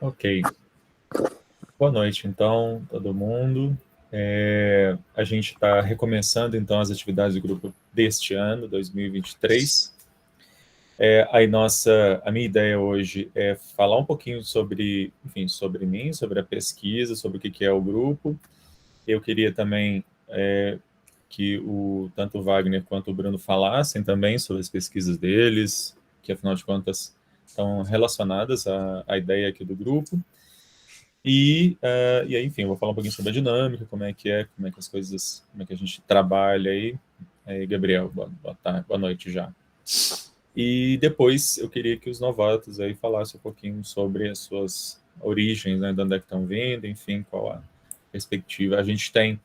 Ok. Boa noite, então, todo mundo. A gente está recomeçando, então, as atividades do grupo deste ano, 2023. A minha ideia hoje é falar um pouquinho sobre, enfim, sobre mim, sobre a pesquisa, sobre o que é o grupo. Eu queria também que tanto o Wagner quanto o Bruno falassem também sobre as pesquisas deles, que, afinal de contas, estão relacionadas à ideia aqui do grupo. E aí, enfim, eu vou falar um pouquinho sobre a dinâmica, como é que as coisas, como é que a gente trabalha aí. Aí, Gabriel, boa tarde, boa noite já. E depois eu queria que os novatos aí falassem um pouquinho sobre as suas origens, né, de onde é que estão vindo, enfim, qual a perspectiva. A gente tem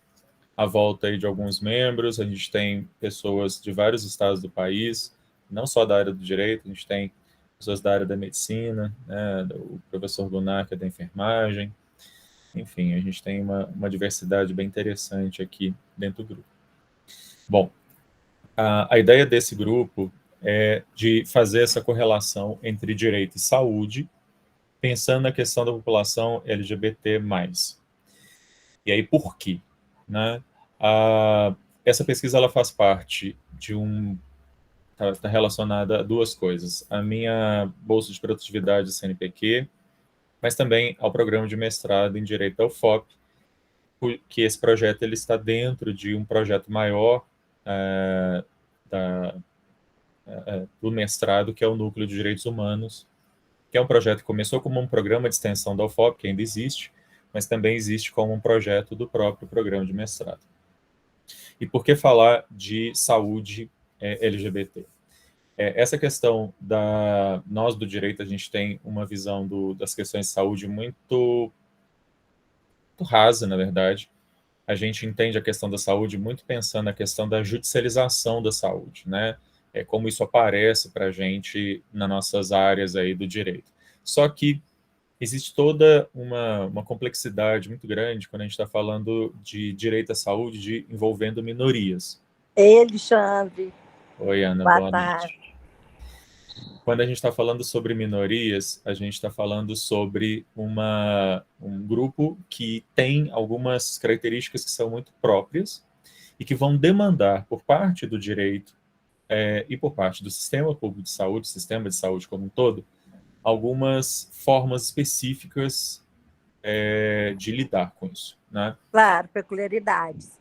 a volta aí de alguns membros, a gente tem pessoas de vários estados do país, não só da área do direito, a gente tem pessoas da área da medicina, né, o professor Gunnar, que é da enfermagem, enfim, a gente tem uma diversidade bem interessante aqui dentro do grupo. Bom, a ideia desse grupo é de fazer essa correlação entre direito e saúde, pensando na questão da população LGBT+. E aí, por quê? Né? Essa pesquisa ela faz parte de está relacionada a duas coisas. A minha bolsa de produtividade CNPq, mas também ao programa de mestrado em Direito da UFOP, que esse projeto ele está dentro de um projeto maior da, do mestrado, que é o Núcleo de Direitos Humanos, que é um projeto que começou como um programa de extensão da UFOP, que ainda existe, mas também existe como um projeto do próprio programa de mestrado. E por que falar de saúde LGBT? Essa questão nós do direito, a gente tem uma visão das questões de saúde muito rasa, na verdade. A gente entende a questão da saúde muito pensando na questão da judicialização da saúde, né? Como isso aparece para a gente nas nossas áreas aí do direito. Só que existe toda uma complexidade muito grande quando a gente está falando de direito à saúde envolvendo minorias. Ei, Alexandre. Oi, Ana, boa noite. Quando a gente está falando sobre minorias, a gente está falando sobre um grupo que tem algumas características que são muito próprias e que vão demandar, por parte do direito e por parte do sistema público de saúde, sistema de saúde como um todo, algumas formas específicas de lidar com isso, né? Claro, peculiaridades.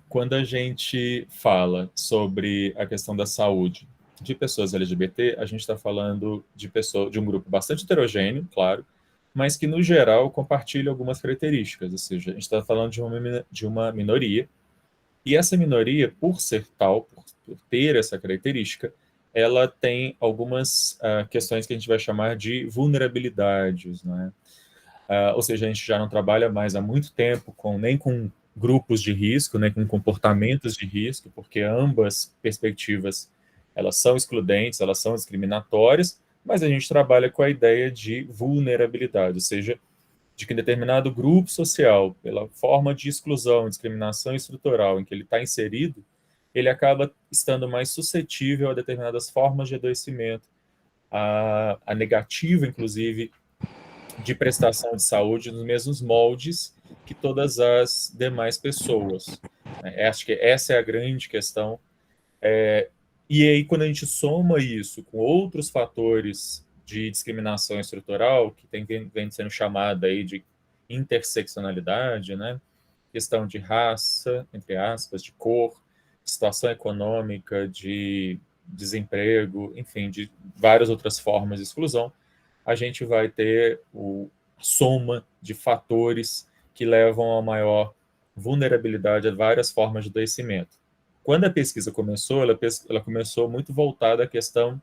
Quando a gente fala sobre a questão da saúde de pessoas LGBT, a gente está falando de um grupo bastante heterogêneo, claro, mas que, no geral, compartilha algumas características, ou seja, a gente está falando de uma minoria, e essa minoria, por ser tal, por ter essa característica, ela tem algumas questões que a gente vai chamar de vulnerabilidades, né? Ou seja, a gente já não trabalha mais há muito tempo nem com grupos de risco, nem com comportamentos de risco, porque ambas perspectivas elas são excludentes, elas são discriminatórias, mas a gente trabalha com a ideia de vulnerabilidade, ou seja, de que determinado grupo social, pela forma de exclusão, discriminação estrutural em que ele está inserido, ele acaba estando mais suscetível a determinadas formas de adoecimento, a negativa, inclusive, de prestação de saúde nos mesmos moldes que todas as demais pessoas. Acho que essa é a grande questão. E aí, quando a gente soma isso com outros fatores de discriminação estrutural, que vem sendo chamada aí de interseccionalidade, né? Questão de raça, entre aspas, de cor, situação econômica, de desemprego, enfim, de várias outras formas de exclusão, a gente vai ter a soma de fatores que levam a maior vulnerabilidade a várias formas de adoecimento. Quando a pesquisa começou, ela começou muito voltada à questão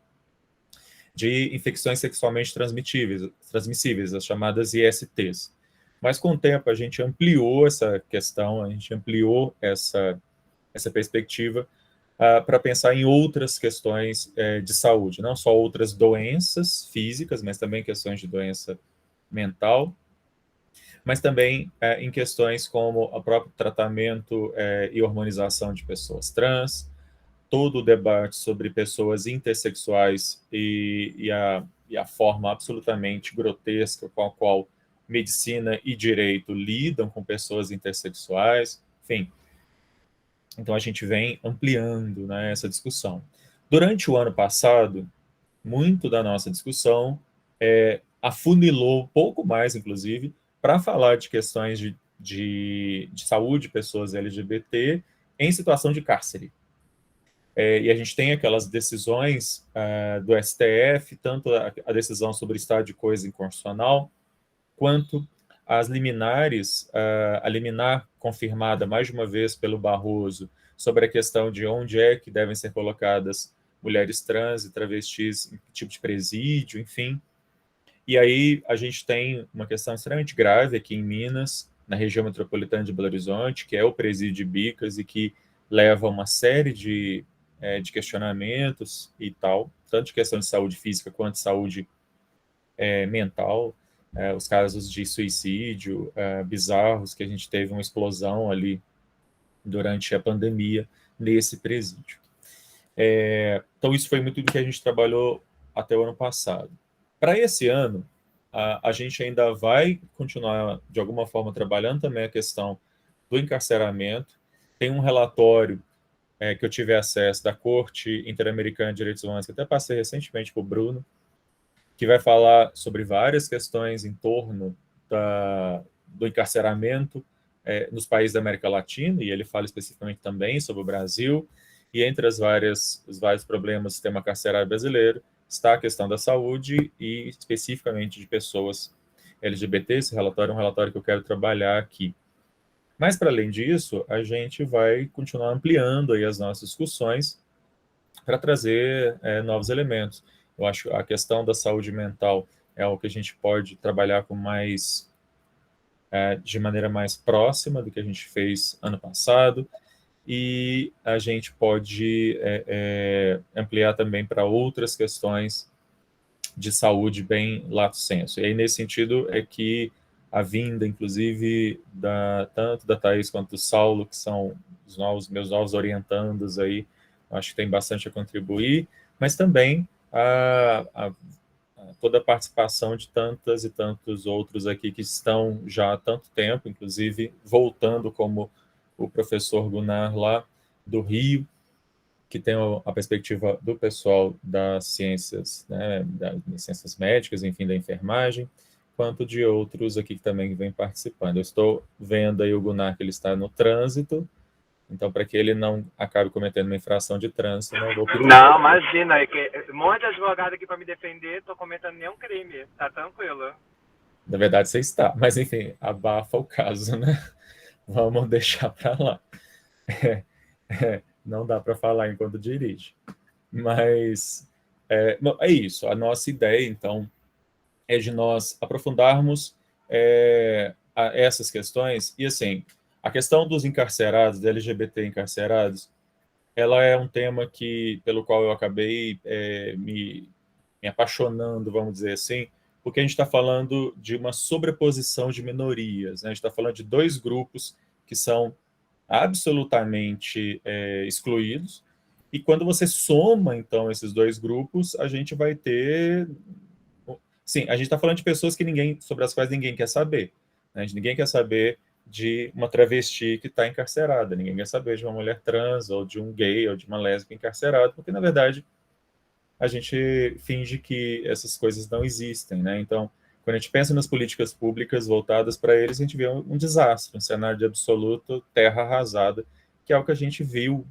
de infecções sexualmente transmissíveis, as chamadas ISTs. Mas com o tempo a gente ampliou essa questão, a gente ampliou essa perspectiva para pensar em outras questões de saúde, não só outras doenças físicas, mas também questões de doença mental, mas também em questões como o próprio tratamento e hormonização de pessoas trans, todo o debate sobre pessoas intersexuais e e a forma absolutamente grotesca com a qual medicina e direito lidam com pessoas intersexuais, enfim. Então a gente vem ampliando, né, essa discussão. Durante o ano passado, muito da nossa discussão afunilou um pouco mais, inclusive, para falar de questões de saúde de pessoas LGBT em situação de cárcere. E a gente tem aquelas decisões do STF, tanto a decisão sobre estado de coisa inconstitucional, quanto as liminares, a liminar confirmada mais de uma vez pelo Barroso sobre a questão de onde é que devem ser colocadas mulheres trans e travestis, em que tipo de presídio, enfim. E aí a gente tem uma questão extremamente grave aqui em Minas, na região metropolitana de Belo Horizonte, que é o presídio de Bicas e que leva a uma série de questionamentos e tal, tanto de questão de saúde física quanto de saúde mental, os casos de suicídio bizarros, que a gente teve uma explosão ali durante a pandemia nesse presídio. Então isso foi muito do que a gente trabalhou até o ano passado. Para esse ano, a gente ainda vai continuar, de alguma forma, trabalhando também a questão do encarceramento. Tem um relatório que eu tive acesso da Corte Interamericana de Direitos Humanos, que até passei recentemente para o Bruno, que vai falar sobre várias questões em torno do encarceramento nos países da América Latina, e ele fala especificamente também sobre o Brasil, e entre os vários problemas do sistema carcerário brasileiro está a questão da saúde e especificamente de pessoas LGBT. Esse relatório é um relatório que eu quero trabalhar aqui. Mas, para além disso, a gente vai continuar ampliando aí as nossas discussões para trazer novos elementos. Eu acho que a questão da saúde mental é algo que a gente pode trabalhar de maneira mais próxima do que a gente fez ano passado, e a gente pode ampliar também para outras questões de saúde bem lato sensu. E aí, nesse sentido, é que a vinda, inclusive, tanto da Thaís quanto do Saulo, que são meus novos orientandos aí, acho que tem bastante a contribuir, mas também toda a participação de tantas e tantos outros aqui que estão já há tanto tempo, inclusive voltando como o professor Gunnar lá do Rio, que tem a perspectiva do pessoal das ciências, né, das ciências médicas, enfim, da enfermagem, quanto de outros aqui que também vêm participando. Eu estou vendo aí o Gunnar que ele está no trânsito, então para que ele não acabe cometendo uma infração de trânsito, não vou pedir. Não, imagina, um monte de advogado aqui para me defender, estou cometendo nenhum crime, tá tranquilo. Na verdade você está, mas enfim, abafa o caso, né? Vamos deixar para lá. Não dá para falar enquanto dirige. Mas é isso. A nossa ideia, então, é de nós aprofundarmos essas questões. E, assim, a questão dos encarcerados, da LGBT encarcerados, ela é um tema pelo qual eu acabei me apaixonando, vamos dizer assim, porque a gente está falando de uma sobreposição de minorias, né? A gente está falando de dois grupos que são absolutamente excluídos, e quando você soma, então, esses dois grupos, a gente vai ter... Sim, a gente está falando de pessoas sobre as quais ninguém quer saber, né? Ninguém quer saber de uma travesti que está encarcerada, ninguém quer saber de uma mulher trans, ou de um gay, ou de uma lésbica encarcerada, porque, na verdade, a gente finge que essas coisas não existem, né? Então, quando a gente pensa nas políticas públicas voltadas para eles, a gente vê um desastre, um cenário de absoluto terra arrasada, que é o que a gente viu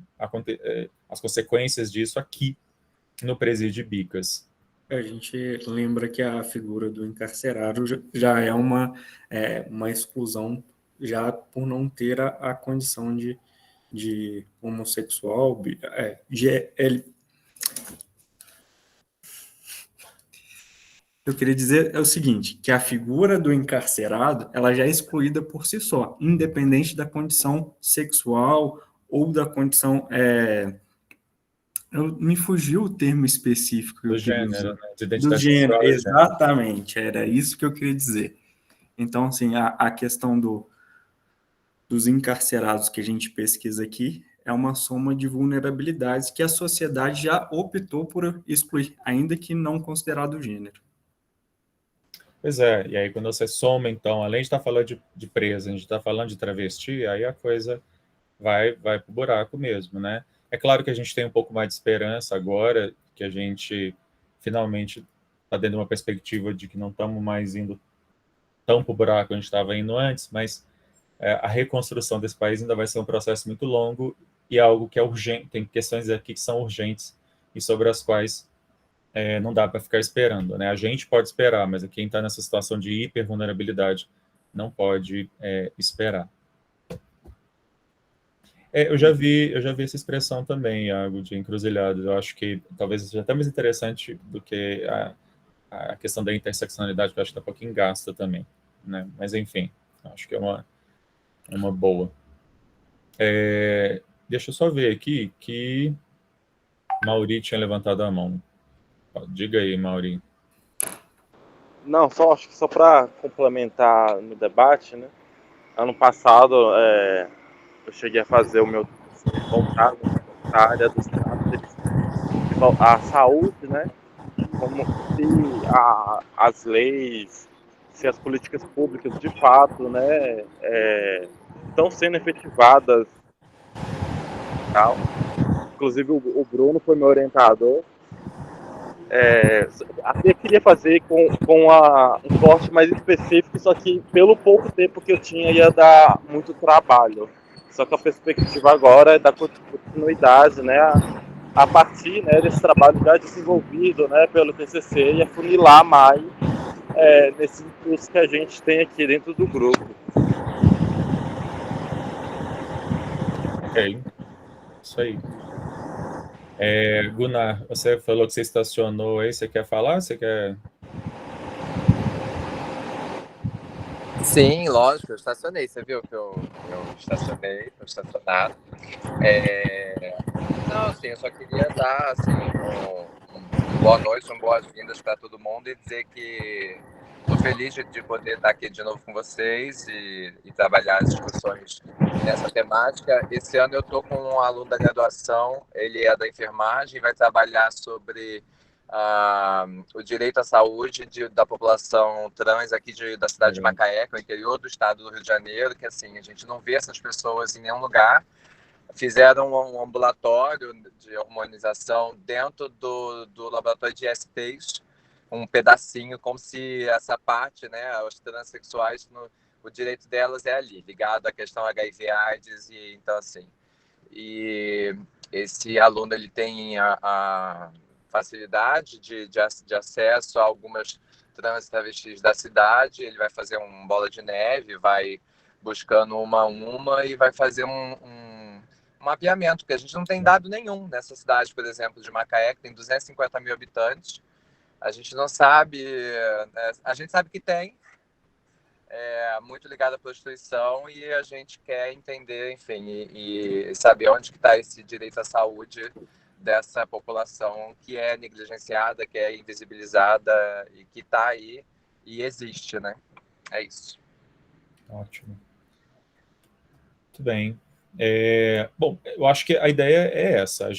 as consequências disso aqui no presídio de Bicas. A gente lembra que a figura do encarcerado já é uma exclusão, já por não ter a condição de homossexual, Eu queria dizer o seguinte, que a figura do encarcerado, ela já é excluída por si só, independente da condição sexual ou da condição... me fugiu o termo específico. Do gênero, né? De Do identidade gênero, sexual. exatamente, era isso que eu queria dizer. Então, assim, a questão dos encarcerados que a gente pesquisa aqui é uma soma de vulnerabilidades que a sociedade já optou por excluir, ainda que não considerado gênero. Pois é, e aí quando você soma, então, além de estar falando de presa, a gente está falando de travesti, aí a coisa vai pro buraco mesmo, né? É claro que a gente tem um pouco mais de esperança agora, que a gente finalmente está dando uma perspectiva de que não estamos mais indo tão pro buraco que a gente estava indo antes, mas a reconstrução desse país ainda vai ser um processo muito longo e é algo que é urgente, tem questões aqui que são urgentes e sobre as quais não dá para ficar esperando, né? A gente pode esperar, mas quem está nessa situação de hipervulnerabilidade não pode esperar. Eu já vi essa expressão também, Iago, de encruzilhadas. Eu acho que talvez seja até mais interessante do que a questão da interseccionalidade, que eu acho que está um pouquinho gasta também, né? Mas, enfim, acho que é uma boa. Deixa eu só ver aqui que Mauri tinha levantado a mão. Diga aí, Mauri. Não, acho que só para complementar no debate, né? Ano passado eu cheguei a fazer o meu voltado para a área dos tratos, a saúde, né? Como se as leis, se as políticas públicas de fato, né, estão sendo efetivadas. Tal. Inclusive o Bruno foi meu orientador. Até queria fazer com um corte mais específico, só que pelo pouco tempo que eu tinha ia dar muito trabalho. Só que a perspectiva agora é dar continuidade, né, a partir, né, desse trabalho já desenvolvido, né, pelo TCC e afunilar mais nesse impulso que a gente tem aqui dentro do grupo. Ok, isso aí. Gunnar, você falou que você estacionou aí, você quer falar? Você quer... Sim, lógico, eu estacionei. Você viu que eu estacionei, estou estacionado. Não, assim, eu só queria dar assim, um boa noite, boas-vindas para todo mundo e dizer que estou feliz de poder estar aqui de novo com vocês e trabalhar as discussões nessa temática. Esse ano eu estou com um aluno da graduação, ele é da enfermagem e vai trabalhar sobre o direito à saúde da população trans aqui da cidade de Macaé, que é o interior do estado do Rio de Janeiro, que assim, a gente não vê essas pessoas em nenhum lugar. Fizeram um ambulatório de hormonização dentro do laboratório de ISTs, um pedacinho, como se essa parte, né, os transexuais, o direito delas é ali, ligado à questão HIV/AIDS, e então assim. E esse aluno ele tem a facilidade de acesso a algumas trans e travestis da cidade, ele vai fazer um bola de neve, vai buscando uma a uma e vai fazer um mapeamento, porque a gente não tem dado nenhum nessa cidade, por exemplo, de Macaé, que tem 250 mil habitantes. A gente não sabe, a gente sabe que tem, muito ligado à prostituição, e a gente quer entender, enfim, e saber onde que está esse direito à saúde dessa população que é negligenciada, que é invisibilizada e que está aí e existe, né? É isso. Ótimo. Muito bem. Bom, eu acho que a ideia é essa.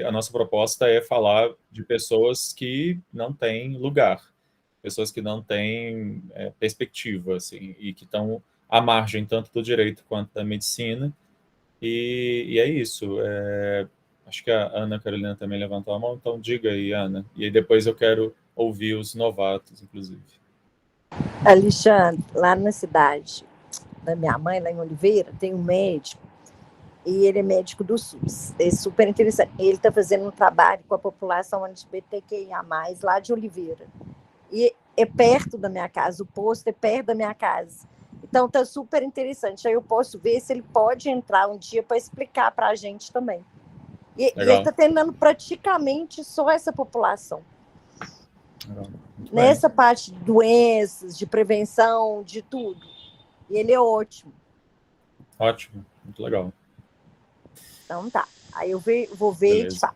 A nossa proposta é falar de pessoas que não têm lugar, pessoas que não têm perspectiva, assim, e que estão à margem tanto do direito quanto da medicina. E é isso. Acho que a Ana Carolina também levantou a mão, então diga aí, Ana. E aí depois eu quero ouvir os novatos, inclusive. Alexandre, lá na cidade da minha mãe, lá em Oliveira, tem um médico, e ele é médico do SUS. É super interessante. Ele está fazendo um trabalho com a população LGBTQIA+, lá de Oliveira. E é perto da minha casa, o posto é perto da minha casa. Então, está super interessante. Aí eu posso ver se ele pode entrar um dia para explicar para a gente também. E ele está atendendo praticamente só essa população. Nessa parte de doenças, de prevenção, de tudo. E ele é ótimo. Ótimo, muito legal. Então tá. Aí eu vou ver e te falo.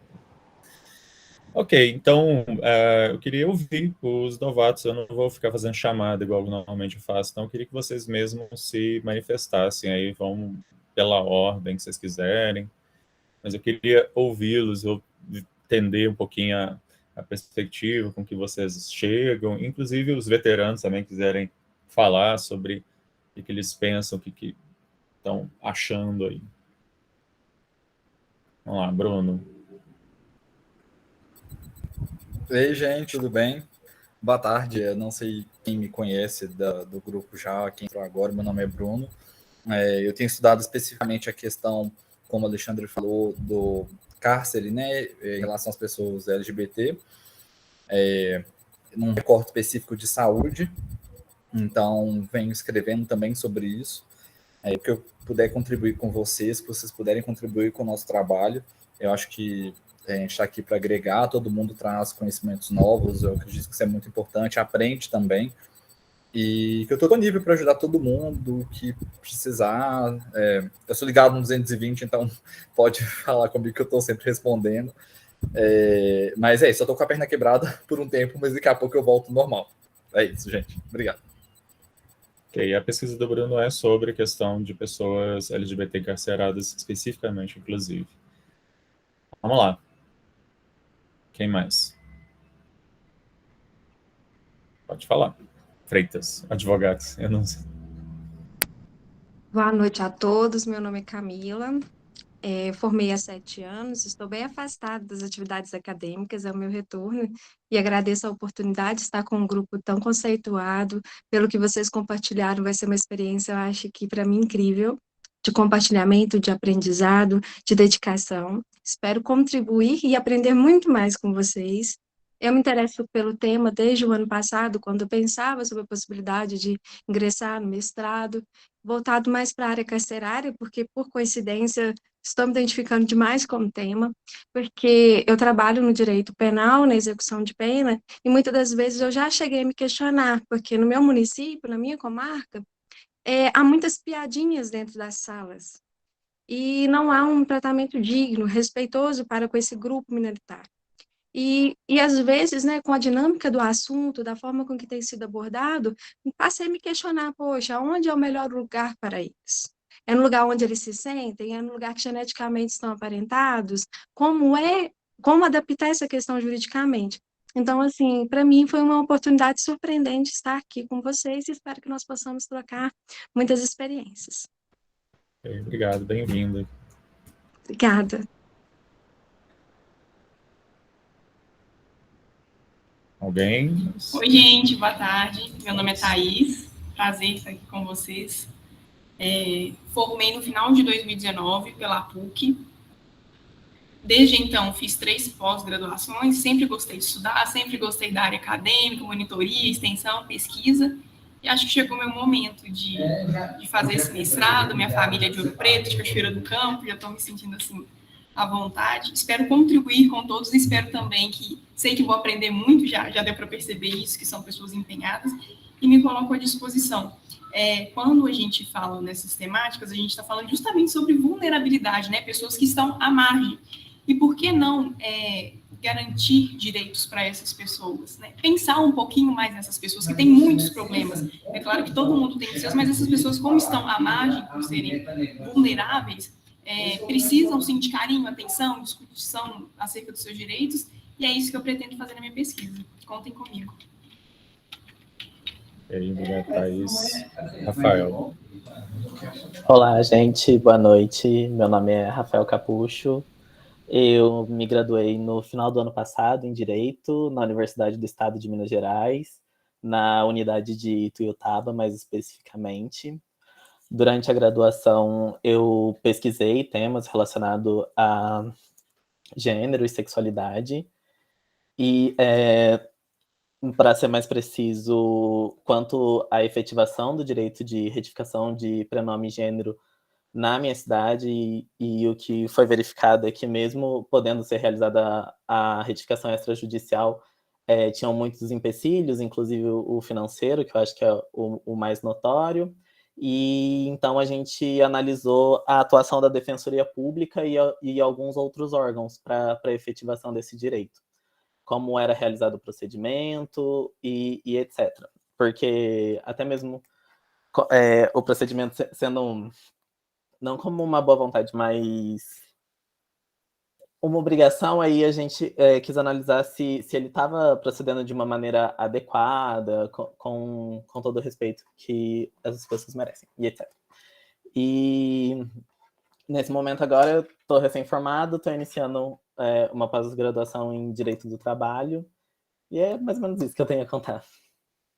Ok, então eu queria ouvir os novatos. Eu não vou ficar fazendo chamada igual normalmente eu faço, então eu queria que vocês mesmos se manifestassem aí, vão pela ordem que vocês quiserem, mas eu queria ouvi-los, entender um pouquinho a perspectiva com que vocês chegam, inclusive os veteranos também quiserem falar sobre o que eles pensam, o que estão achando aí. Vamos lá, Bruno. Ei, gente, tudo bem? Boa tarde. Eu não sei quem me conhece do grupo já, quem entrou agora. Meu nome é Bruno. Eu tenho estudado especificamente a questão, como o Alexandre falou, do cárcere, né, em relação às pessoas LGBT, num recorte específico de saúde. Então, venho escrevendo também sobre isso. O que eu puder contribuir com vocês, que vocês puderem contribuir com o nosso trabalho, eu acho que a gente está aqui para agregar, todo mundo traz conhecimentos novos, eu acredito que isso é muito importante, aprende também, e que eu estou disponível para ajudar todo mundo que precisar. Eu sou ligado no 220, então pode falar comigo que eu estou sempre respondendo. Mas é isso, eu estou com a perna quebrada por um tempo, mas daqui a pouco eu volto normal. É isso, gente. Obrigado. Ok, a pesquisa do Bruno é sobre a questão de pessoas LGBT encarceradas especificamente, inclusive. Vamos lá. Quem mais? Pode falar. Freitas, advogados, eu não sei. Boa noite a todos, meu nome é Camila, formei há 7 anos, estou bem afastada das atividades acadêmicas, é o meu retorno, e agradeço a oportunidade de estar com um grupo tão conceituado, pelo que vocês compartilharam, vai ser uma experiência, eu acho que para mim incrível, de compartilhamento, de aprendizado, de dedicação. Espero contribuir e aprender muito mais com vocês. Eu me interesso pelo tema desde o ano passado, quando eu pensava sobre a possibilidade de ingressar no mestrado, voltado mais para a área carcerária, porque, por coincidência, estou me identificando demais com o tema, porque eu trabalho no direito penal, na execução de pena, e muitas das vezes eu já cheguei a me questionar, porque no meu município, na minha comarca, há muitas piadinhas dentro das salas, e não há um tratamento digno, respeitoso para com esse grupo minoritário. E às vezes, né, com a dinâmica do assunto, da forma com que tem sido abordado, passei a me questionar, poxa, onde é o melhor lugar para eles? É no lugar onde eles se sentem? É no lugar que geneticamente estão aparentados? Como adaptar essa questão juridicamente? Então, assim, para mim foi uma oportunidade surpreendente estar aqui com vocês e espero que nós possamos trocar muitas experiências. Obrigado, bem-vindo. Obrigada. Alguém? Oi, gente, boa tarde. Meu nome é Thaís, prazer estar aqui com vocês. Formei no final de 2019 pela PUC. Desde então, fiz 3 pós-graduações, sempre gostei de estudar, sempre gostei da área acadêmica, monitoria, extensão, pesquisa, e acho que chegou o meu momento de fazer esse mestrado. Minha família é de Ouro Preto, de Cachoeira do Campo, já estou me sentindo assim à vontade. Espero contribuir com todos, espero também que, sei que vou aprender muito, já deu para perceber isso, que são pessoas empenhadas, e me coloco à disposição. Quando a gente fala nessas temáticas, a gente está falando justamente sobre vulnerabilidade, né? Pessoas que estão à margem. E por que não garantir direitos para essas pessoas, né? Pensar um pouquinho mais nessas pessoas que têm muitos problemas. É claro que todo mundo tem os seus, mas essas pessoas, como estão à margem, por serem vulneráveis, precisam sim de carinho, atenção, discussão acerca dos seus direitos, e é isso que eu pretendo fazer na minha pesquisa. Contem comigo. E aí, obrigado, Thaís. Rafael. Olá, gente, boa noite. Meu nome é Rafael Capucho. Eu me graduei no final do ano passado em Direito, na Universidade do Estado de Minas Gerais, na unidade de Ituiutaba, mais especificamente. Durante a graduação, eu pesquisei temas relacionados a gênero e sexualidade. E, para ser mais preciso, quanto à efetivação do direito de retificação de prenome e gênero na minha cidade, e o que foi verificado é que, mesmo podendo ser realizada a retificação extrajudicial, tinham muitos empecilhos, inclusive o financeiro, que eu acho que é o mais notório. E então a gente analisou a atuação da Defensoria Pública e alguns outros órgãos para a efetivação desse direito, como era realizado o procedimento e etc. Porque até mesmo o procedimento sendo não como uma boa vontade, mas uma obrigação, aí a gente quis analisar se ele estava procedendo de uma maneira adequada, com todo o respeito que essas pessoas merecem, e etc. E nesse momento agora eu estou recém-formado, estou iniciando uma pós-graduação em Direito do Trabalho, e é mais ou menos isso que eu tenho a contar.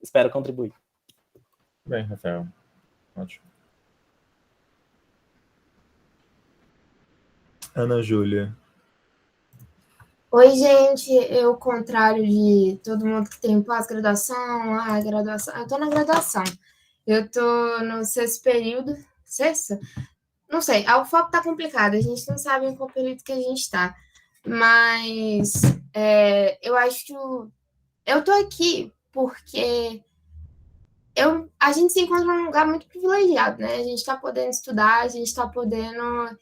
Espero contribuir. Bem, Rafael. Ótimo. Ana Júlia. Oi, gente. Eu, ao contrário de todo mundo que tem pós-graduação, graduação, eu tô na graduação. Eu tô no sexto período. Sexta? Não sei. O foco tá complicado. A gente não sabe em qual período que a gente tá. Mas eu acho que eu tô aqui porque a gente se encontra num lugar muito privilegiado, né? A gente tá podendo estudar, a gente tá podendo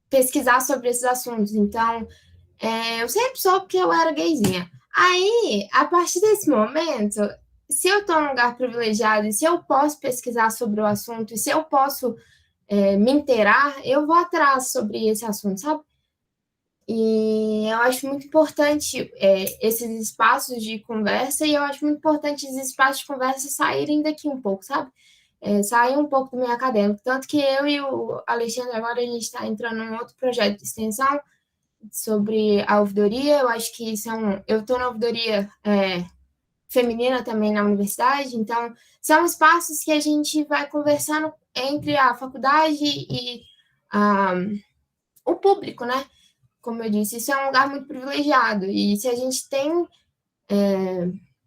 pesquisar sobre esses assuntos. Então, eu sempre soube que eu era gayzinha. Aí, a partir desse momento, se eu estou num lugar privilegiado e se eu posso pesquisar sobre o assunto e se eu posso me inteirar, eu vou atrás sobre esse assunto, sabe? E eu acho muito importante esses espaços de conversa e eu acho muito importante esses espaços de conversa saírem daqui um pouco, sabe? Sair um pouco do meio acadêmico. Tanto que eu e o Alexandre agora a gente está entrando num outro projeto de extensão sobre a ouvidoria. Eu acho que eu estou na ouvidoria feminina também na universidade, então são espaços que a gente vai conversando entre a faculdade e o público, né? Como eu disse, isso é um lugar muito privilegiado, e se a gente tem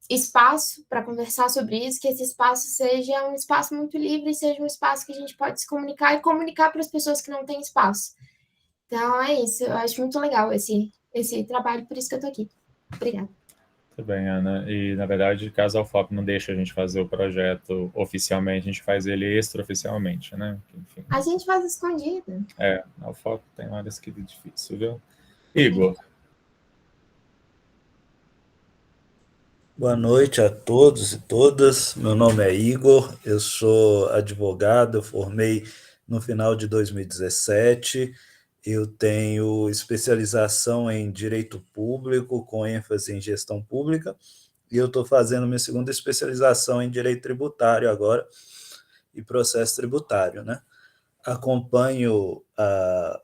espaço para conversar sobre isso, que esse espaço seja um espaço muito livre, seja um espaço que a gente pode se comunicar e comunicar para as pessoas que não têm espaço. Então, é isso. Eu acho muito legal esse trabalho, por isso que eu estou aqui. Obrigada. Tudo bem, Ana. E, na verdade, caso a UFOP não deixe a gente fazer o projeto oficialmente, a gente faz ele extraoficialmente, né? Enfim. A gente faz escondido. A UFOP tem horas que é difícil, viu? Igor. Boa noite a todos e todas. Meu nome é Igor, eu sou advogado, eu formei no final de 2017. Eu tenho especialização em Direito Público, com ênfase em Gestão Pública, e eu estou fazendo minha segunda especialização em Direito Tributário agora, e Processo Tributário, né? Acompanho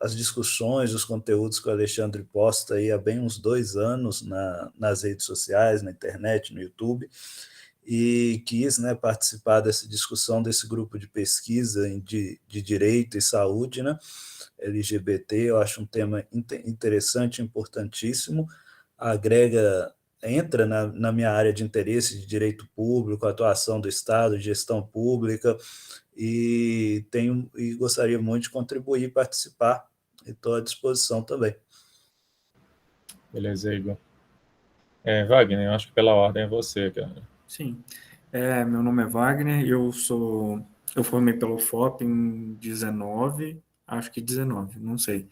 as discussões, os conteúdos que o Alexandre posta aí há bem uns 2 anos nas redes sociais, na internet, no YouTube, e quis, né, participar dessa discussão desse grupo de pesquisa de direito e saúde, né, LGBT. Eu acho um tema interessante, importantíssimo, entra na minha área de interesse de direito público, atuação do Estado, gestão pública, e gostaria muito de contribuir e participar, e estou à disposição também. Beleza, Igor. Wagner, eu acho que pela ordem é você, cara. Sim. Meu nome é Wagner, eu formei pelo UFOP em 19, acho que 19, não sei.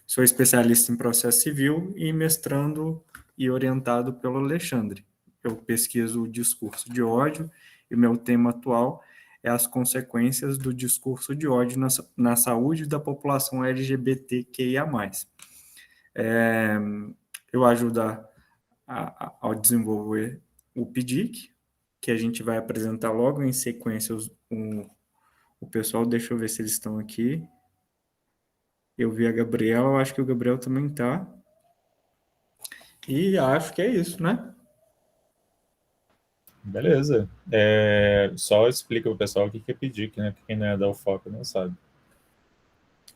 Sou especialista em processo civil e mestrando e orientado pelo Alexandre. Eu pesquiso o discurso de ódio e o meu tema atual é as consequências do discurso de ódio na saúde da população LGBTQIA+. Eu ajudo ao desenvolver o PDIC, que a gente vai apresentar logo em sequência o pessoal. Deixa eu ver se eles estão aqui. Eu vi a Gabriela, eu acho que o Gabriel também está. E acho que é isso, né? Beleza. Só explica para o pessoal o que é PDIC, né? Quem não é da UFOP não sabe.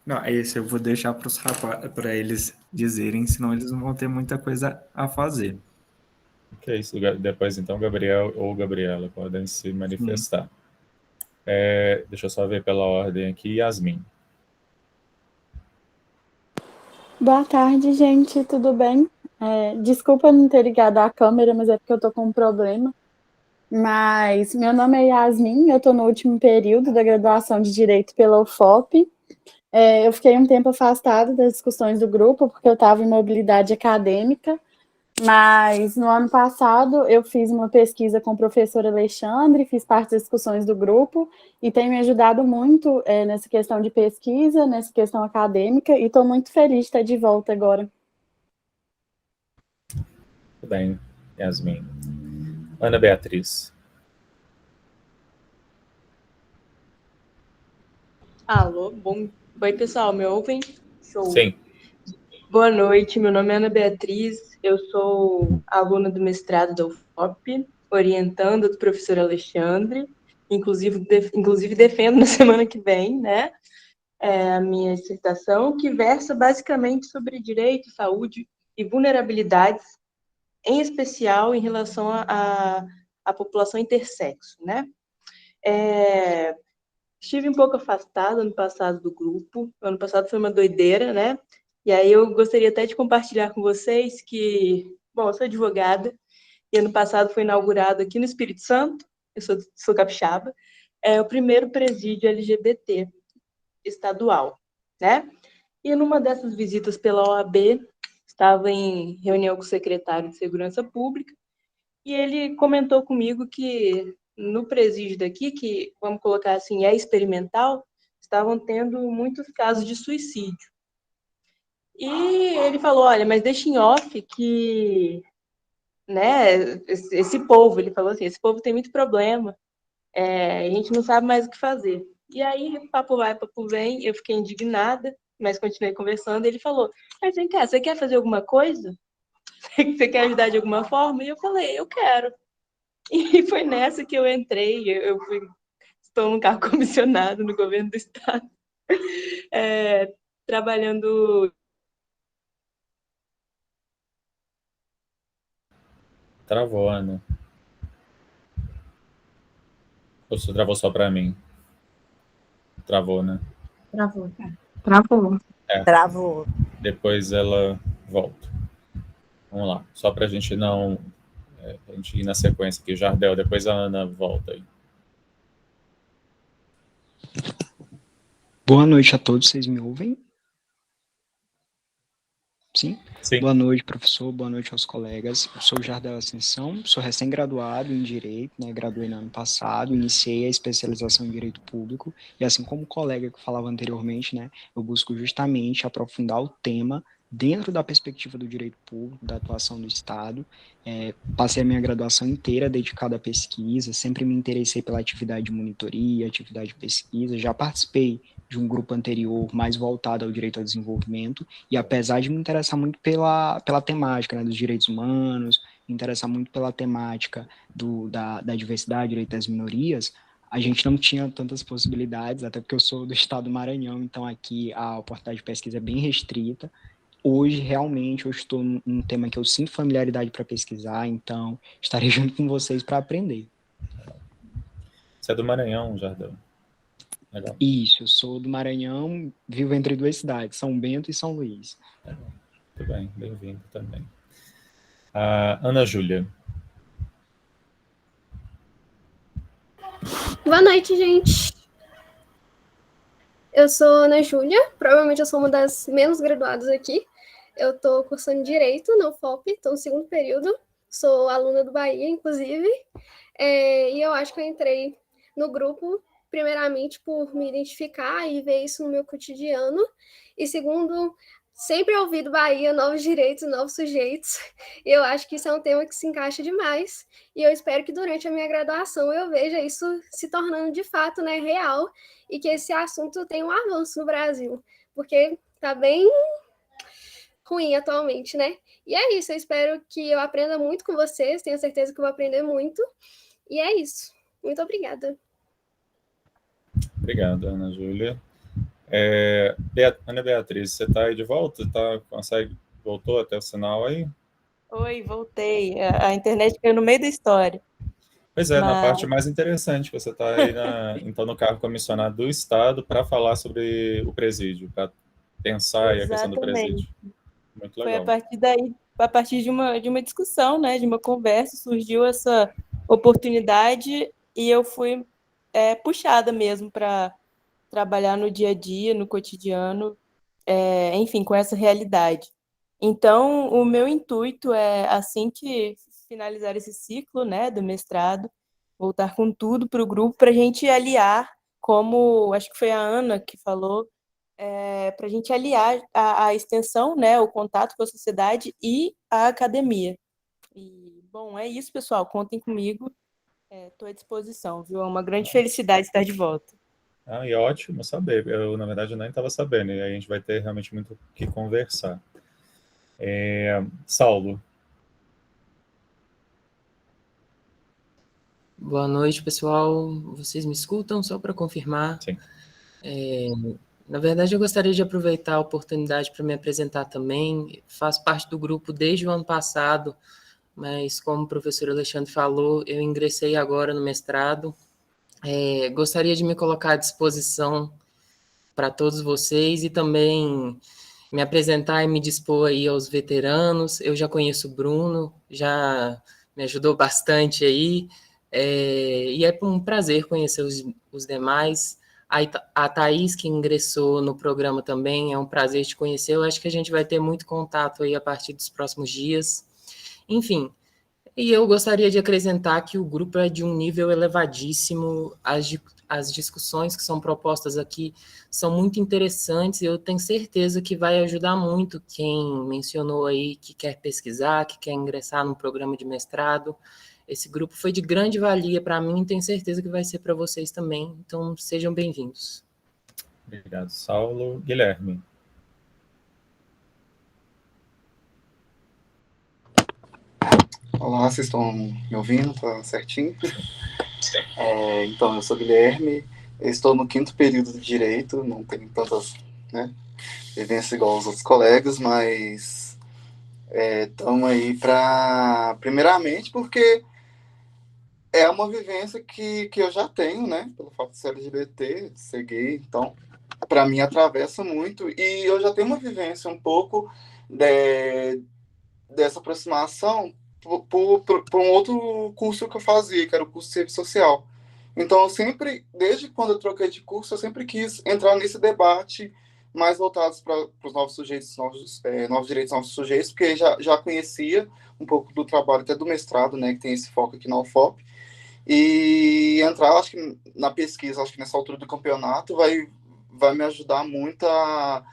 Não, esse eu vou deixar para eles dizerem, senão eles não vão ter muita coisa a fazer. Ok, isso. Depois, então, Gabriel ou Gabriela podem se manifestar. Deixa eu só ver pela ordem aqui. Yasmin. Boa tarde, gente. Tudo bem? Desculpa eu não ter ligado a câmera, mas é porque eu tô com um problema. Mas meu nome é Yasmin, eu tô no último período da graduação de Direito pela UFOP. Eu fiquei um tempo afastada das discussões do grupo, porque eu estava em mobilidade acadêmica, Mas no ano passado eu fiz uma pesquisa com o professor Alexandre, fiz parte das discussões do grupo e tem me ajudado muito nessa questão de pesquisa, nessa questão acadêmica, e estou muito feliz de estar de volta agora. Tudo bem, Yasmin. Ana Beatriz. Alô, bom. Oi, pessoal, me ouvem? Show. Sim. Boa noite, meu nome é Ana Beatriz, eu sou aluna do mestrado da UFOP, orientanda do professor Alexandre, inclusive defendo na semana que vem, né, a minha dissertação, que versa basicamente sobre direito, saúde e vulnerabilidades, em especial em relação à população intersexo, né. Estive um pouco afastada ano passado do grupo, ano passado foi uma doideira, né? E aí eu gostaria até de compartilhar com vocês que, bom, eu sou advogada, e ano passado foi inaugurado aqui no Espírito Santo, eu sou capixaba, o primeiro presídio LGBT estadual, né? E numa dessas visitas pela OAB, estava em reunião com o secretário de Segurança Pública, e ele comentou comigo que no presídio daqui, que, vamos colocar assim, é experimental, estavam tendo muitos casos de suicídio. E ele falou, olha, mas deixa em off que, né, esse povo, ele falou assim, esse povo tem muito problema, a gente não sabe mais o que fazer. E aí, papo vai, papo vem, eu fiquei indignada, mas continuei conversando, e ele falou, mas vem cá, você quer fazer alguma coisa? Você quer ajudar de alguma forma? E eu falei, eu quero. E foi nessa que eu entrei, estou num cargo comissionado no governo do estado, trabalhando. Travou, Ana. Ou você travou só para mim? Travou, né? Travou. Travou. Travou. Depois ela volta. Vamos lá. Só para a gente não... a gente ir na sequência aqui. Jardel, depois a Ana volta aí. Boa noite a todos, vocês me ouvem? Sim? Sim. Boa noite, professor, boa noite aos colegas. Eu sou o Jardel Ascensão, sou recém-graduado em Direito, né, graduei no ano passado, iniciei a especialização em Direito Público, e assim como o colega que falava anteriormente, né, eu busco justamente aprofundar o tema dentro da perspectiva do direito público, da atuação do Estado. Passei a minha graduação inteira dedicada à pesquisa, sempre me interessei pela atividade de monitoria, atividade de pesquisa, já participei de um grupo anterior mais voltado ao direito ao desenvolvimento, e apesar de me interessar muito pela temática, né, dos direitos humanos, me interessar muito pela temática da diversidade, direito das minorias, a gente não tinha tantas possibilidades, até porque eu sou do estado do Maranhão, então aqui a oportunidade de pesquisa é bem restrita. Hoje, realmente, eu estou num tema que eu sinto familiaridade para pesquisar, então estarei junto com vocês para aprender. Você é do Maranhão, Jardel? Legal. Isso, eu sou do Maranhão, vivo entre duas cidades, São Bento e São Luís. Muito bem, bem-vindo também. Ana Júlia. Boa noite, gente. Eu sou Ana Júlia, provavelmente eu sou uma das menos graduadas aqui. Eu estou cursando Direito na UFOP, estou no segundo período, sou aluna do Bahia, inclusive, e eu acho que eu entrei no grupo, primeiramente, por me identificar e ver isso no meu cotidiano, e segundo, sempre ouvi do Bahia novos direitos, novos sujeitos, e eu acho que isso é um tema que se encaixa demais, e eu espero que durante a minha graduação eu veja isso se tornando de fato, né, real, e que esse assunto tenha um avanço no Brasil, porque está bem ruim atualmente, né? E é isso, eu espero que eu aprenda muito com vocês, tenho certeza que eu vou aprender muito, e é isso. Muito obrigada. Obrigado, Ana Júlia. Ana Beatriz, você está aí de volta? Voltou até o sinal aí? Oi, voltei. A internet caiu no meio da história. Pois é, na parte mais interessante, você está aí então, no cargo comissionado do Estado para falar sobre o presídio, para pensar aí a questão do presídio. Muito legal. Foi a partir daí, a partir de uma discussão, né, de uma conversa, surgiu essa oportunidade e eu fui puxada mesmo para trabalhar no dia a dia, no cotidiano, enfim, com essa realidade. Então, o meu intuito é, assim que finalizar esse ciclo, né, do mestrado, voltar com tudo para o grupo, para a gente aliar, como acho que foi a Ana que falou, para a gente aliar a extensão, né, o contato com a sociedade e a academia. E, bom, é isso, pessoal. Contem comigo. Estou à disposição, viu? É uma grande felicidade estar de volta. E ótimo saber. Eu, na verdade, nem estava sabendo. E aí a gente vai ter realmente muito o que conversar. Saulo. Boa noite, pessoal. Vocês me escutam? Só para confirmar. Sim. Na verdade, eu gostaria de aproveitar a oportunidade para me apresentar também. Faço parte do grupo desde o ano passado, mas como o professor Alexandre falou, eu ingressei agora no mestrado. Gostaria de me colocar à disposição para todos vocês e também me apresentar e me dispor aí aos veteranos. Eu já conheço o Bruno, já me ajudou bastante aí, e é um prazer conhecer os demais. A Thaís, que ingressou no programa também, é um prazer te conhecer. Eu acho que a gente vai ter muito contato aí a partir dos próximos dias. Enfim, e eu gostaria de acrescentar que o grupo é de um nível elevadíssimo, as discussões que são propostas aqui são muito interessantes e eu tenho certeza que vai ajudar muito quem mencionou aí que quer pesquisar, que quer ingressar no programa de mestrado. Esse grupo foi de grande valia para mim e tenho certeza que vai ser para vocês também, então sejam bem-vindos. Obrigado, Saulo. Guilherme. Olá, vocês estão me ouvindo? Tá certinho? Então, eu sou Guilherme, eu estou no 5º período de Direito, não tenho tantas vivências igual aos outros colegas, mas estamos aí para, primeiramente, porque é uma vivência que eu já tenho, né? Pelo fato de ser LGBT, de ser gay, então, para mim, atravessa muito, e eu já tenho uma vivência um pouco dessa aproximação por um outro curso que eu fazia, que era o curso de Serviço Social. Então, eu sempre, desde quando eu troquei de curso, eu sempre quis entrar nesse debate mais voltados para os novos sujeitos, novos direitos, novos sujeitos, porque já conhecia um pouco do trabalho até do mestrado, né, que tem esse foco aqui na UFOP, e entrar, acho que na pesquisa, acho que nessa altura do campeonato, vai me ajudar muito a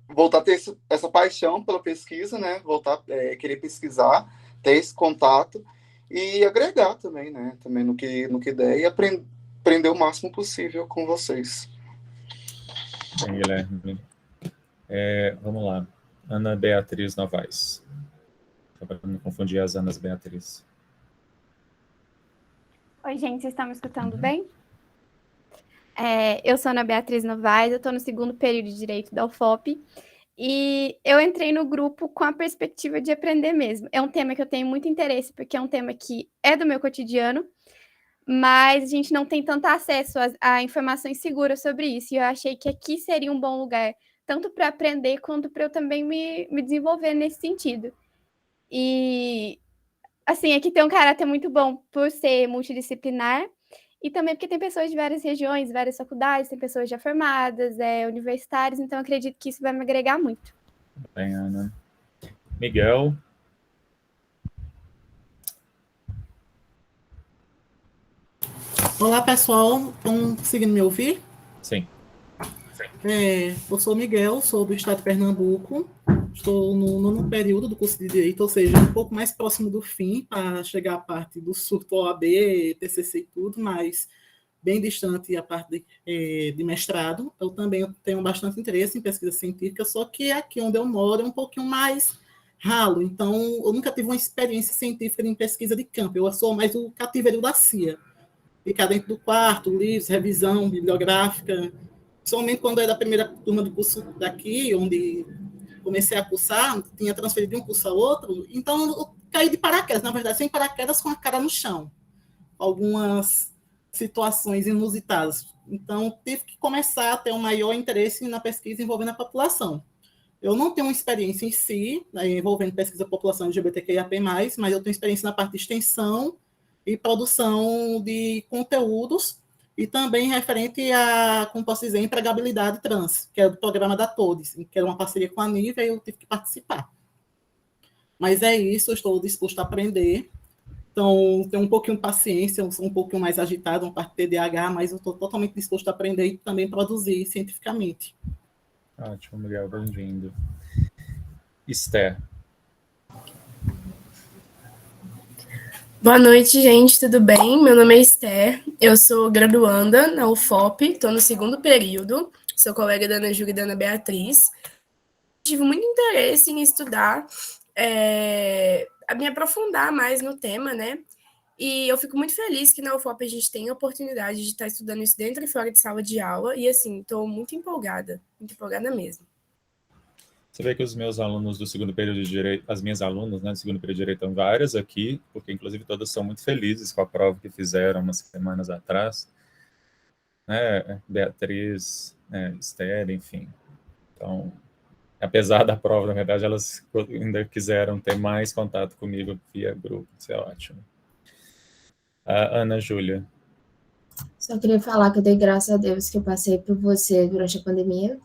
voltar a ter essa paixão pela pesquisa, né, voltar a querer pesquisar, ter esse contato e agregar também, né? Também no que der e aprender o máximo possível com vocês. Bem, Guilherme. Vamos lá. Ana Beatriz Novaes. Para não confundir as Anas Beatriz. Oi, gente, vocês estão me escutando bem? Eu sou Ana Beatriz Novaes, eu estou no 2º período de Direito da UFOP. E eu entrei no grupo com a perspectiva de aprender mesmo. É um tema que eu tenho muito interesse, porque é um tema que é do meu cotidiano, mas a gente não tem tanto acesso a informações seguras sobre isso. E eu achei que aqui seria um bom lugar, tanto para aprender, quanto para eu também me desenvolver nesse sentido. E, assim, aqui tem um caráter muito bom por ser multidisciplinar, e também porque tem pessoas de várias regiões, várias faculdades, tem pessoas já formadas, universitários, então eu acredito que isso vai me agregar muito. Bem, Ana. Miguel. Olá, pessoal. Estão conseguindo me ouvir? Sim. Eu sou Miguel, sou do estado de Pernambuco. Estou no 9º período do curso de Direito, ou seja, um pouco mais próximo do fim, para chegar à parte do surto OAB, TCC e tudo, mas bem distante a parte de mestrado. Eu também tenho bastante interesse em pesquisa científica, só que aqui onde eu moro é um pouquinho mais ralo, então eu nunca tive uma experiência científica em pesquisa de campo, eu sou mais o cativeiro da CIA. Ficar dentro do quarto, livros, revisão bibliográfica, somente quando era a primeira turma do curso daqui, onde comecei a cursar, tinha transferido de um curso a outro, então eu caí de paraquedas, na verdade, sem paraquedas, com a cara no chão. Algumas situações inusitadas. Então, tive que começar a ter um maior interesse na pesquisa envolvendo a população. Eu não tenho uma experiência em si, envolvendo pesquisa da população LGBTQIAP+, mas eu tenho experiência na parte de extensão e produção de conteúdos, e também referente a, como posso dizer, empregabilidade trans, que é do programa da Todes, que era uma parceria com a NIVE, e eu tive que participar. Mas é isso, eu estou disposto a aprender. Então, tenho um pouquinho de paciência, eu sou um pouquinho mais agitado, uma parte de TDAH, mas eu estou totalmente disposto a aprender e também produzir cientificamente. Ótimo, Miguel, bem-vindo. Esther. Boa noite, gente, tudo bem? Meu nome é Esther, eu sou graduanda na UFOP, estou no 2º período, sou colega da Ana Júlia e da Ana Beatriz. Tive muito interesse em estudar, a me aprofundar mais no tema, né? E eu fico muito feliz que na UFOP a gente tem a oportunidade de estar estudando isso dentro e fora de sala de aula, e assim, estou muito empolgada mesmo. Você vê que os meus alunos do 2º período de Direito, as minhas alunas, né, do 2º período de Direito, estão várias aqui, porque inclusive todas são muito felizes com a prova que fizeram umas semanas atrás, né, Beatriz, Esther, enfim. Então, apesar da prova, na verdade, elas ainda quiseram ter mais contato comigo via grupo, isso é ótimo. Ana Júlia. Só queria falar que eu dei graças a Deus que eu passei por você durante a pandemia,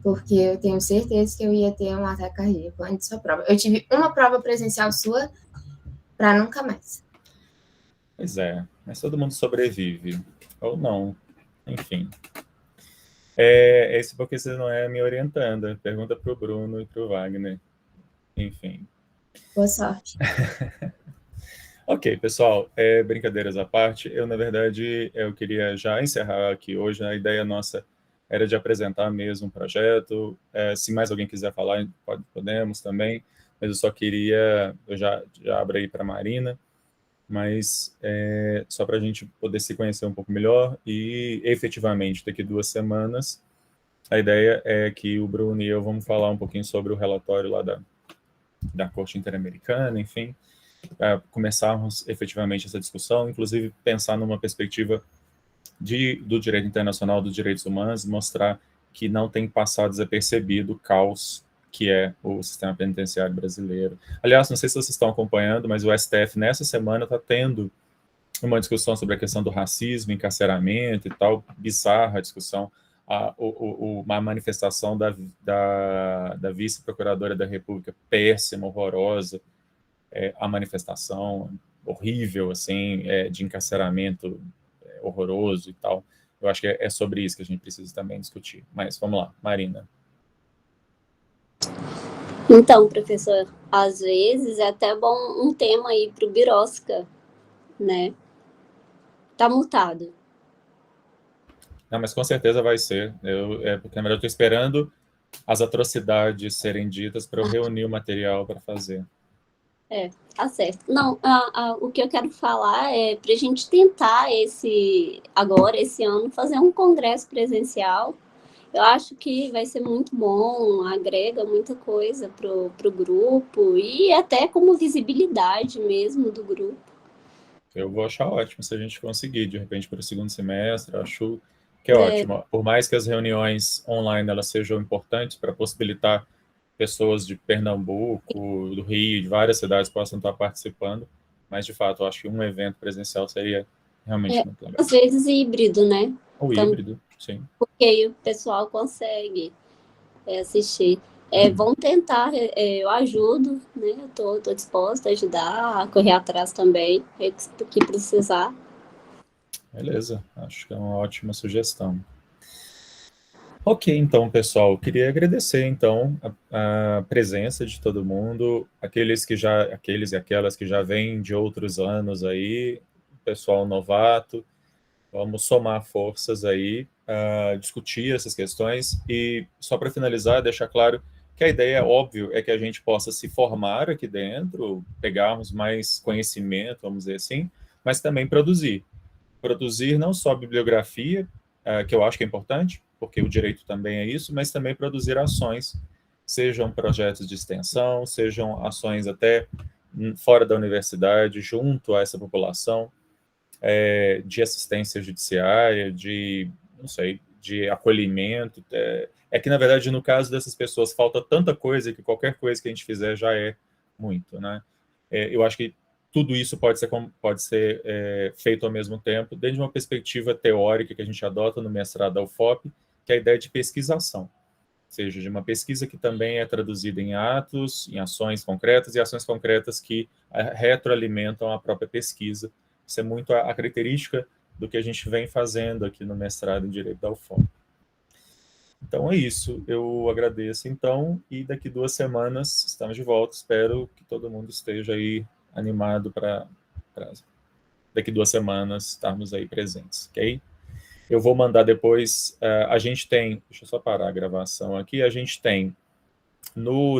porque eu tenho certeza que eu ia ter um ataque cardíaco antes da sua prova. Eu tive uma prova presencial sua para nunca mais. Pois é, mas todo mundo sobrevive, ou não, enfim. É isso porque você não é me orientando, pergunta para o Bruno e para o Wagner, enfim. Boa sorte. Ok, pessoal, brincadeiras à parte, na verdade, eu queria já encerrar aqui hoje, a ideia nossa era de apresentar mesmo um projeto, se mais alguém quiser falar, podemos também, mas eu só queria, eu já abro aí para a Marina, mas só para a gente poder se conhecer um pouco melhor e, efetivamente, daqui 2 semanas, a ideia é que o Bruno e eu vamos falar um pouquinho sobre o relatório lá da Corte Interamericana, enfim, começarmos efetivamente essa discussão, inclusive pensar numa perspectiva do direito internacional, dos direitos humanos, mostrar que não tem passado desapercebido o caos que é o sistema penitenciário brasileiro. Aliás, não sei se vocês estão acompanhando, mas o STF, nessa semana, está tendo uma discussão sobre a questão do racismo, encarceramento e tal, bizarra a discussão, uma manifestação da vice-procuradora da República, péssima, horrorosa, a manifestação horrível, assim, de encarceramento horroroso e tal. Eu acho que é sobre isso que a gente precisa também discutir. Mas vamos lá, Marina. Então, professor, às vezes é até bom um tema aí para o Birosca, né? Tá mutado. Não, mas com certeza vai ser. Porque, na verdade, eu estou esperando as atrocidades serem ditas para eu reunir o material para fazer. Tá certo. Não, o que eu quero falar é para a gente tentar esse ano, fazer um congresso presencial. Eu acho que vai ser muito bom, agrega muita coisa pro grupo e até como visibilidade mesmo do grupo. Eu vou achar ótimo se a gente conseguir, de repente, para o 2º semestre, acho que é ótimo. Por mais que as reuniões online elas sejam importantes para possibilitar pessoas de Pernambuco, do Rio, de várias cidades possam estar participando, mas, de fato, eu acho que um evento presencial seria realmente muito legal. Às vezes híbrido, né? O híbrido, sim. Porque aí o pessoal consegue assistir. Vamos tentar, eu ajudo, né? Eu tô disposta a ajudar, a correr atrás também, o que precisar. Beleza, acho que é uma ótima sugestão. Ok, então, pessoal, queria agradecer, então, a presença de todo mundo, aqueles e aquelas que já vêm de outros anos aí, pessoal novato, vamos somar forças aí, discutir essas questões e, só para finalizar, deixar claro que a ideia, óbvio, é que a gente possa se formar aqui dentro, pegarmos mais conhecimento, vamos dizer assim, mas também produzir. Produzir não só bibliografia, que eu acho que é importante, porque o direito também é isso, mas também produzir ações, sejam projetos de extensão, sejam ações até fora da universidade, junto a essa população, de assistência judiciária, de acolhimento. É que, na verdade, no caso dessas pessoas, falta tanta coisa que qualquer coisa que a gente fizer já é muito, né? Eu acho que tudo isso pode ser feito ao mesmo tempo, desde uma perspectiva teórica que a gente adota no mestrado da UFOP, que é a ideia de pesquisação. seja, de uma pesquisa que também é traduzida em atos, em ações concretas, e ações concretas que retroalimentam a própria pesquisa. Isso é muito a característica do que a gente vem fazendo aqui no mestrado em Direito da UFOP. Então é isso, eu agradeço então, e daqui 2 semanas estamos de volta, espero que todo mundo esteja aí animado para daqui 2 semanas estarmos aí presentes, ok? Eu vou mandar depois, a gente tem, deixa eu só parar a gravação aqui, a gente tem no